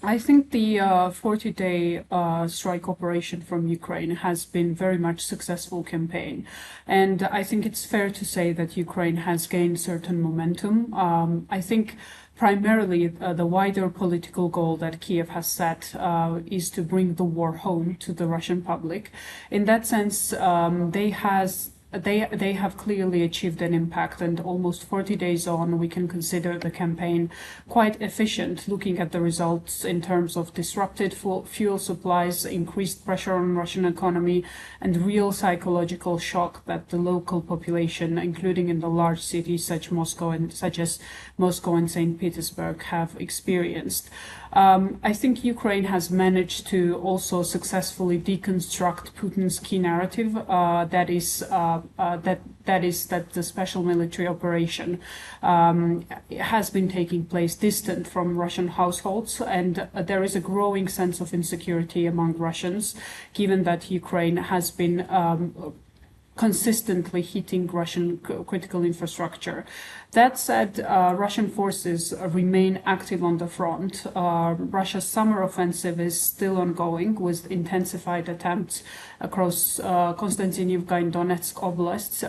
I think the 40-day strike operation from Ukraine has been very much successful campaign. And I think it's fair to say that Ukraine has gained certain momentum. I think primarily the wider political goal that Kiev has set is to bring the war home to the Russian public. In that sense, they have clearly achieved an impact, and almost 40 days on, we can consider the campaign quite efficient, looking at the results in terms of disrupted fuel supplies, increased pressure on Russian economy, and real psychological shock that the local population, including in the large cities such as Moscow and St. Petersburg, have experienced. I think Ukraine has managed to also successfully deconstruct Putin's key narrative, that the special military operation has been taking place distant from Russian households, and there is a growing sense of insecurity among Russians, given that Ukraine has been consistently hitting Russian critical infrastructure. That said, Russian forces remain active on the front. Russia's summer offensive is still ongoing, with intensified attempts across Konstantinivka and Donetsk oblasts,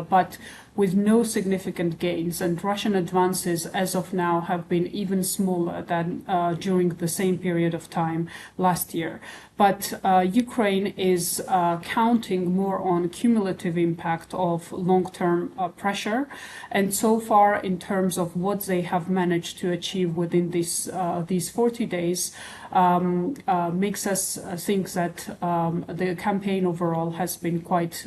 but with no significant gains, and Russian advances as of now have been even smaller than during the same period of time last year. But Ukraine is counting more on cumulative impact of long-term pressure, and so far in terms of what they have managed to achieve within these 40 days, makes us think that the campaign overall has been quite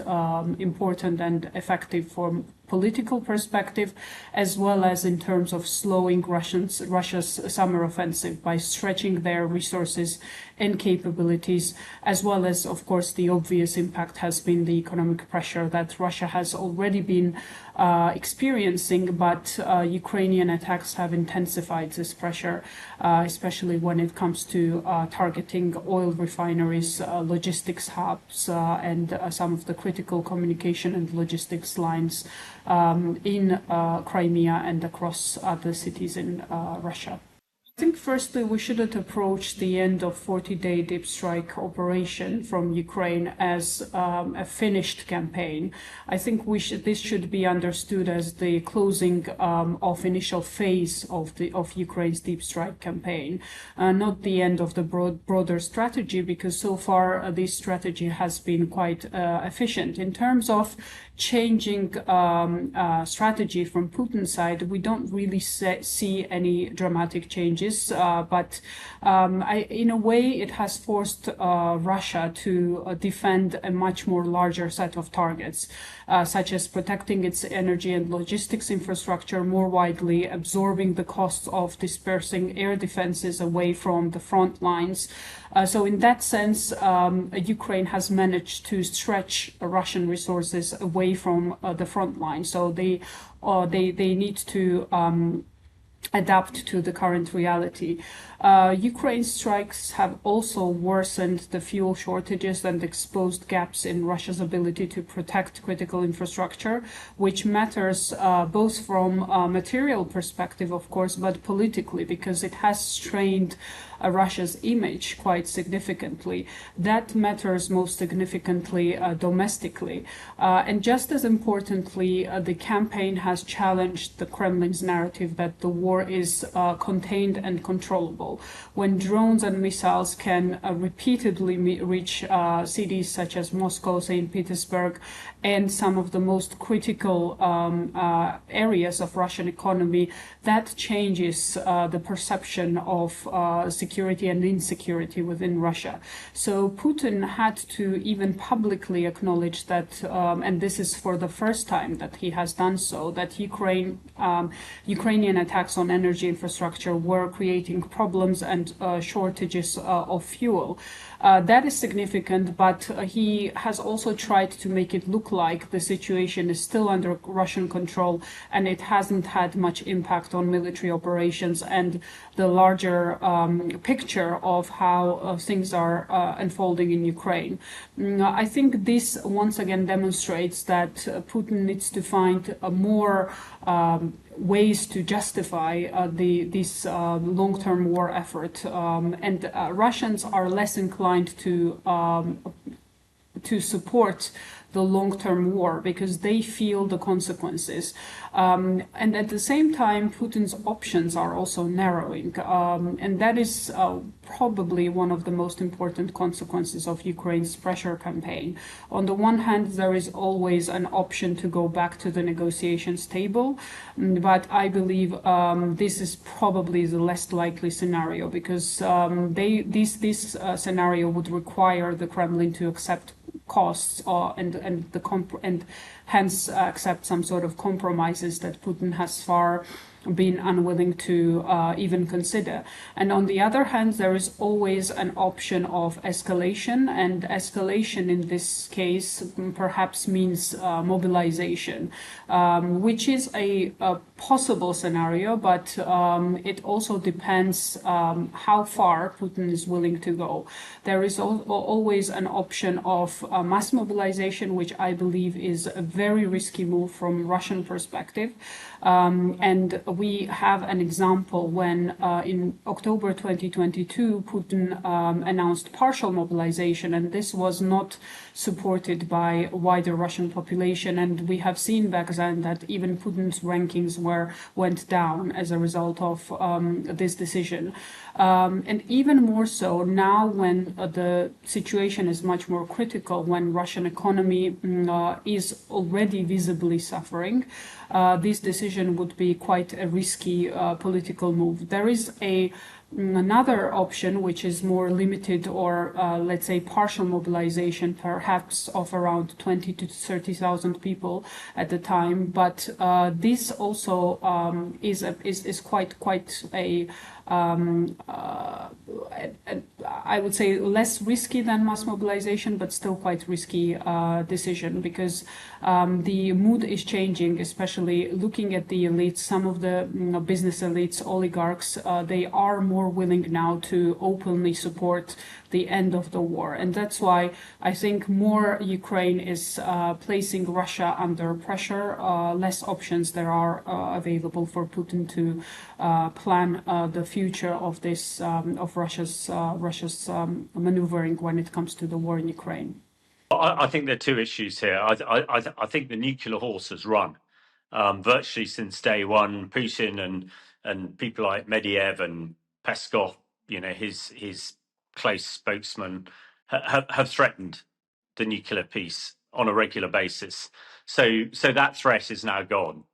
important and effective from political perspective, as well as in terms of slowing Russia's summer offensive by stretching their resources and capabilities, as well as, of course, the obvious impact has been the economic pressure that Russia has already been experiencing, but Ukrainian attacks have intensified this pressure, especially when it comes to targeting oil refineries, logistics hubs, and some of the critical communication and logistics lines in Crimea and across other cities in Russia. I think firstly we shouldn't approach the end of 40-day deep strike operation from Ukraine as a finished campaign. I think this should be understood as the closing of initial phase of Ukraine's deep strike campaign, not the end of the broader strategy, because so far this strategy has been quite efficient. In terms of changing strategy from Putin's side, we don't really see any dramatic changes. But in a way, it has forced Russia to defend a much more larger set of targets, such as protecting its energy and logistics infrastructure more widely, absorbing the costs of dispersing air defenses away from the front lines. So in that sense, Ukraine has managed to stretch Russian resources away from the front line. So they need to adapt to the current reality. Ukraine's strikes have also worsened the fuel shortages and exposed gaps in Russia's ability to protect critical infrastructure, which matters both from a material perspective, of course, but politically, because it has strained Russia's image quite significantly. That matters most significantly domestically. And just as importantly, the campaign has challenged the Kremlin's narrative that the war is contained and controllable. When drones and missiles can repeatedly reach cities such as Moscow, St. Petersburg, and some of the most critical areas of Russian economy, that changes the perception of security and insecurity within Russia. So Putin had to even publicly acknowledge that, and this is for the first time that he has done so, that Ukrainian attacks on energy infrastructure were creating problems and shortages of fuel. That is significant, but he has also tried to make it look like the situation is still under Russian control and it hasn't had much impact on military operations and the larger picture of how things are unfolding in Ukraine. I think this once again demonstrates that Putin needs to find a more ways to justify this long-term war effort, and Russians are less inclined to support the long-term war because they feel the consequences. And at the same time, Putin's options are also narrowing. And that is probably one of the most important consequences of Ukraine's pressure campaign. On the one hand, there is always an option to go back to the negotiations table, but I believe this is probably the less likely scenario because this scenario would require the Kremlin to accept costs and hence accept some sort of compromises that Putin has far been unwilling to even consider. And on the other hand, there is always an option of escalation, and escalation in this case perhaps means mobilization, which is a possible scenario, but it also depends how far Putin is willing to go. There is always an option of mass mobilization, which I believe is a very risky move from Russian perspective. And we have an example when in October 2022, Putin announced partial mobilization, and this was not supported by wider Russian population. And we have seen back then that even Putin's rankings went down as a result of this decision. And even more so now when the situation is much more critical, when Russian economy is already visibly suffering, this decision would be quite a risky political move. There is another option which is more limited, or let's say partial mobilization, perhaps of around 20 to 30,000 people at the time, but this also is quite a I would say less risky than mass mobilization, but still quite risky decision, because the mood is changing, especially looking at the elites. Some of the business elites, oligarchs, they are more willing now to openly support the end of the war. And that's why I think more Ukraine is placing Russia under pressure, less options there are available for Putin to plan the future of this of Russia's maneuvering when it comes to the war in Ukraine. I think there are two issues here. I think the nuclear horse has run virtually since day one. Putin and people like Medvedev and Peskov, his close spokesman, have threatened the nuclear peace on a regular basis. So that threat is now gone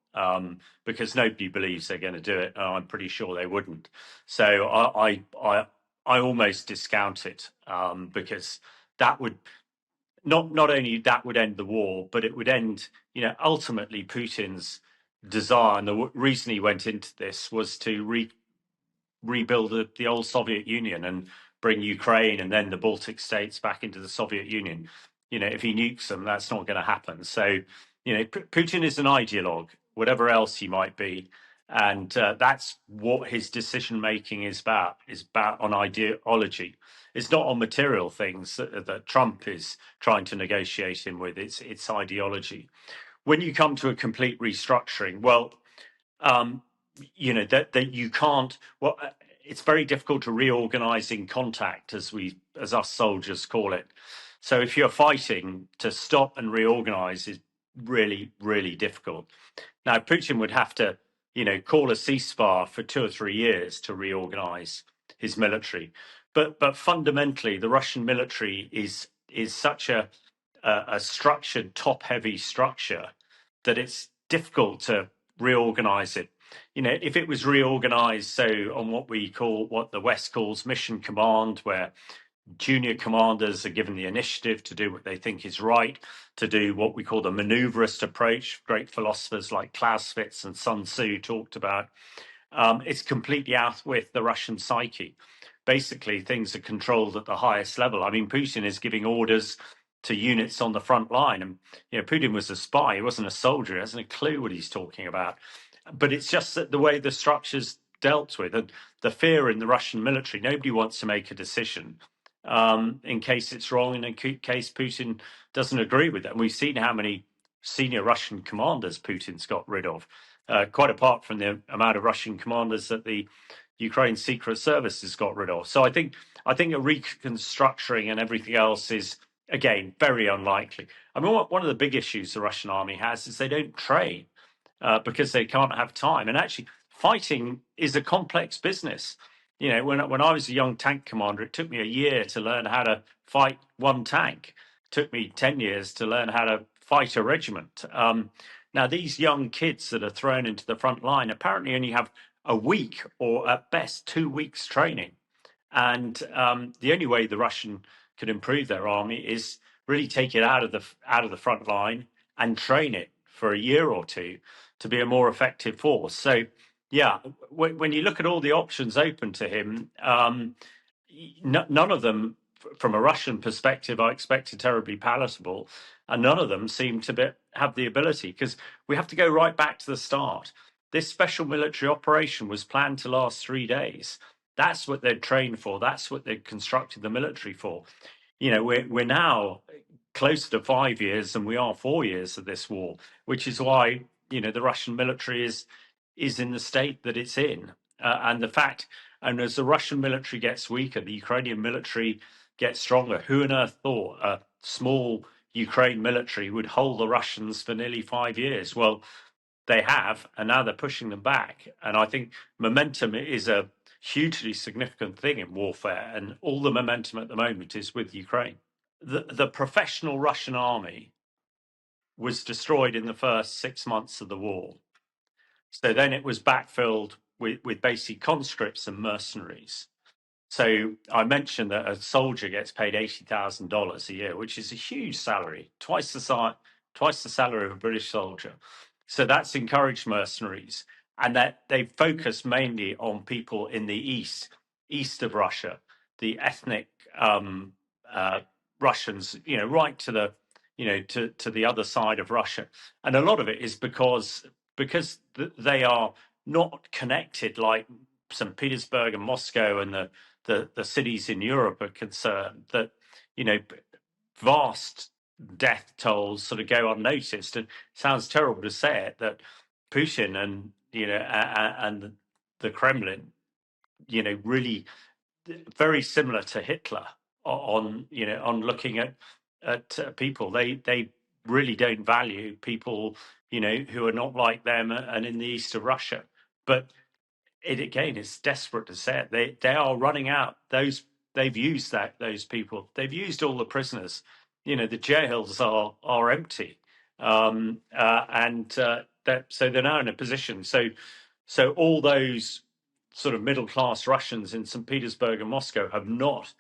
because nobody believes they're going to do it. And I'm pretty sure they wouldn't. So I almost discount it because that would. Not only that would end the war, but it would end, ultimately Putin's desire. And the reason he went into this was to rebuild the old Soviet Union and bring Ukraine and then the Baltic states back into the Soviet Union. If he nukes them, that's not going to happen. So, Putin is an ideologue, whatever else he might be. And that's what his decision making is about on ideology. It's not on material things that Trump is trying to negotiate him with. It's ideology. When you come to a complete restructuring, well, that you can't. Well, it's very difficult to reorganize in contact, as us soldiers call it. So if you're fighting, to stop and reorganize is really, really difficult. Now, Putin would have to, call a ceasefire for 2 or 3 years to reorganize his military. But fundamentally, the Russian military is such a structured, top-heavy structure that it's difficult to reorganize it. If it was reorganized, so on what the West calls mission command, where junior commanders are given the initiative to do what they think is right, to do what we call the maneuverist approach, great philosophers like Clausewitz and Sun Tzu talked about, it's completely out with the Russian psyche. Basically, things are controlled at the highest level. I mean, Putin is giving orders to units on the front line. And Putin was a spy; he wasn't a soldier. He hasn't a clue what he's talking about. But it's just that the way the structure's dealt with, and the fear in the Russian military, nobody wants to make a decision in case it's wrong, and in case Putin doesn't agree with it. And we've seen how many senior Russian commanders Putin's got rid of. quite apart from the amount of Russian commanders that the Ukraine Secret Service has got rid of. So I think a reconstructing and everything else is, again, very unlikely. I mean, one of the big issues the Russian army has is they don't train because they can't have time. And actually, fighting is a complex business. You know, when I was a young tank commander, it took me a year to learn how to fight one tank. It took me 10 years to learn how to fight a regiment. Now, these young kids that are thrown into the front line apparently only have a week or at best 2 weeks training. And the only way the Russian could improve their army is really take it out of the front line and train it for a year or two to be a more effective force. So, yeah, when you look at all the options open to him, none of them, from a Russian perspective, I expect are terribly palatable, and none of them seem to have the ability, because we have to go right back to the start. This special military operation was planned to last 3 days. That's what they'd trained for. That's what they'd constructed the military for. You know, we're now closer to 5 years than we are 4 years of this war, which is why, you know, the Russian military is in the state that it's in. And as the Russian military gets weaker, the Ukrainian military gets stronger. Who on earth thought a small Ukraine military would hold the Russians for nearly 5 years? Well, they have, and now they're pushing them back. And I think momentum is a hugely significant thing in warfare, and all the momentum at the moment is with Ukraine. The professional Russian army was destroyed in the first 6 months of the war. So then it was backfilled with basically conscripts and mercenaries. So I mentioned that a soldier gets paid $80,000 a year, which is a huge salary, twice the salary of a British soldier. So that's encouraged mercenaries, and that they focus mainly on people in the east of Russia, the ethnic Russians, you know, right to the, you know, to the other side of Russia, and a lot of it is because they are not connected like St. Petersburg and Moscow and the cities in Europe are concerned, that, you know, vast death tolls sort of go unnoticed. And it sounds terrible to say it, that Putin and, you know, and the Kremlin, you know, really very similar to Hitler on, you know, on looking at people. They really don't value people, you know, who are not like them and in the east of Russia. But it, again, it's desperate to say it. They are running out. They've used those people. They've used all the prisoners. You know, the jails are empty, and so they're now in a position. So all those sort of middle class Russians in St. Petersburg and Moscow have not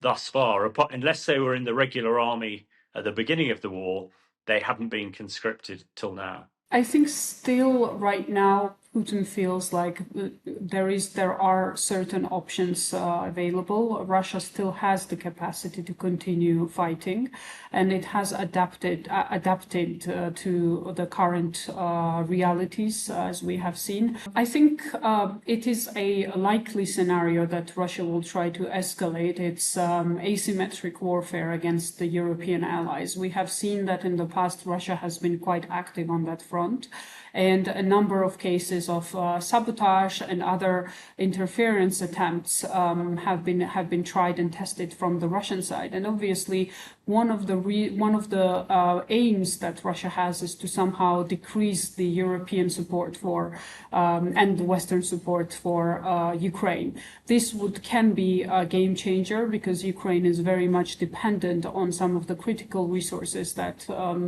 thus far, unless they were in the regular army at the beginning of the war, they haven't been conscripted till now. I think still right now Putin feels like there are certain options available. Russia still has the capacity to continue fighting, and it has adapted to the current realities, as we have seen. I think it is a likely scenario that Russia will try to escalate its asymmetric warfare against the European allies. We have seen that in the past Russia has been quite active on that front, and a number of cases of sabotage and other interference attempts have been tried and tested from the Russian side. And obviously, one of the aims that Russia has is to somehow decrease the European support for and the Western support for Ukraine. This can be a game changer, because Ukraine is very much dependent on some of the critical resources that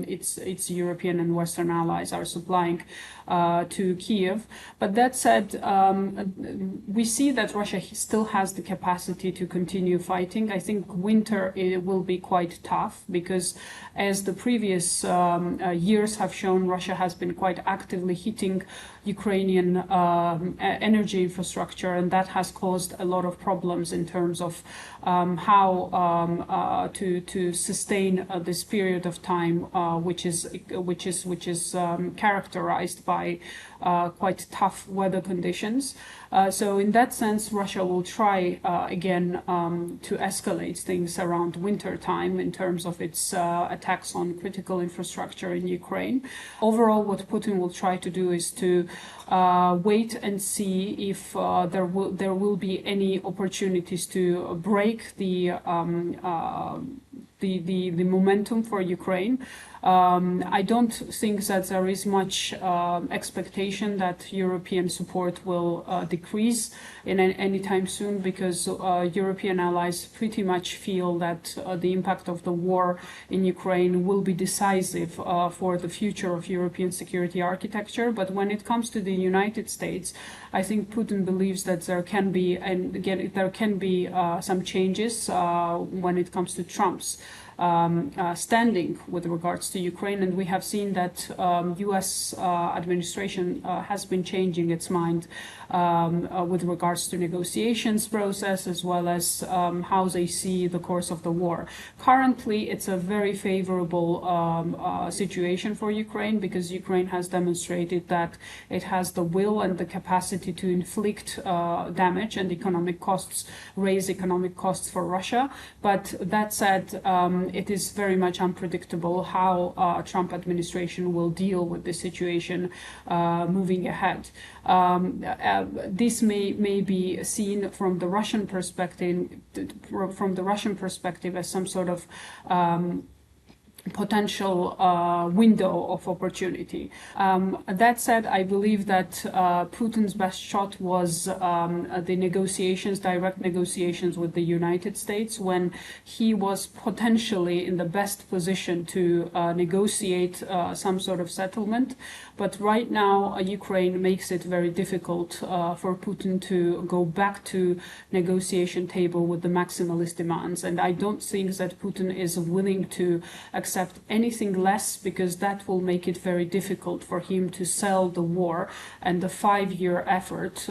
its European and Western allies are supplying to Kiev. But that said, we see that Russia still has the capacity to continue fighting. I think winter will be quite tough, because as the previous years have shown, Russia has been quite actively hitting Ukrainian energy infrastructure, and that has caused a lot of problems in terms of how to sustain this period of time, which is characterized characterized by quite tough weather conditions. So in that sense, Russia will try again to escalate things around winter time in terms of its attacks on critical infrastructure in Ukraine. Overall, what Putin will try to do is to wait and see if there will be any opportunities to break the momentum for Ukraine. I don't think that there is much expectation that European support will decrease in any time soon, because European allies pretty much feel that the impact of the war in Ukraine will be decisive for the future of European security architecture. But when it comes to the United States, I think Putin believes that there can be, and again, there can be some changes when it comes to Trump's standing with regards to Ukraine, and we have seen that U.S. administration has been changing its mind with regards to negotiations process, as well as how they see the course of the war. Currently, it's a very favorable situation for Ukraine, because Ukraine has demonstrated that it has the will and the capacity to inflict damage and economic costs, raise economic costs for Russia. But that said, it is very much unpredictable how Trump administration will deal with the situation moving ahead. This may be seen from the Russian perspective as some sort of potential window of opportunity. That said, I believe that Putin's best shot was the negotiations, direct negotiations with the United States, when he was potentially in the best position to negotiate some sort of settlement. But right now, Ukraine makes it very difficult for Putin to go back to negotiation table with the maximalist demands. And I don't think that Putin is willing to accept anything less, because that will make it very difficult for him to sell the war and the 5-year effort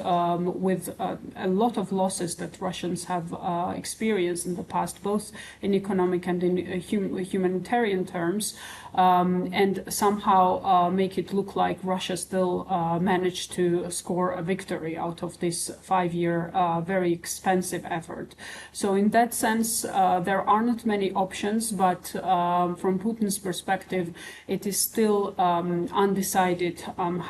with a lot of losses that Russians have experienced in the past, both in economic and in humanitarian terms, and somehow make it look like Russia still managed to score a victory out of this 5-year very expensive effort. So in that sense, there are not many options, but from Putin's perspective, it is still undecided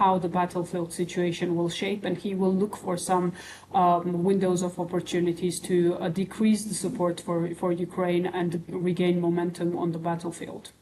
how the battlefield situation will shape, and he will look for some windows of opportunities to decrease the support for Ukraine and regain momentum on the battlefield.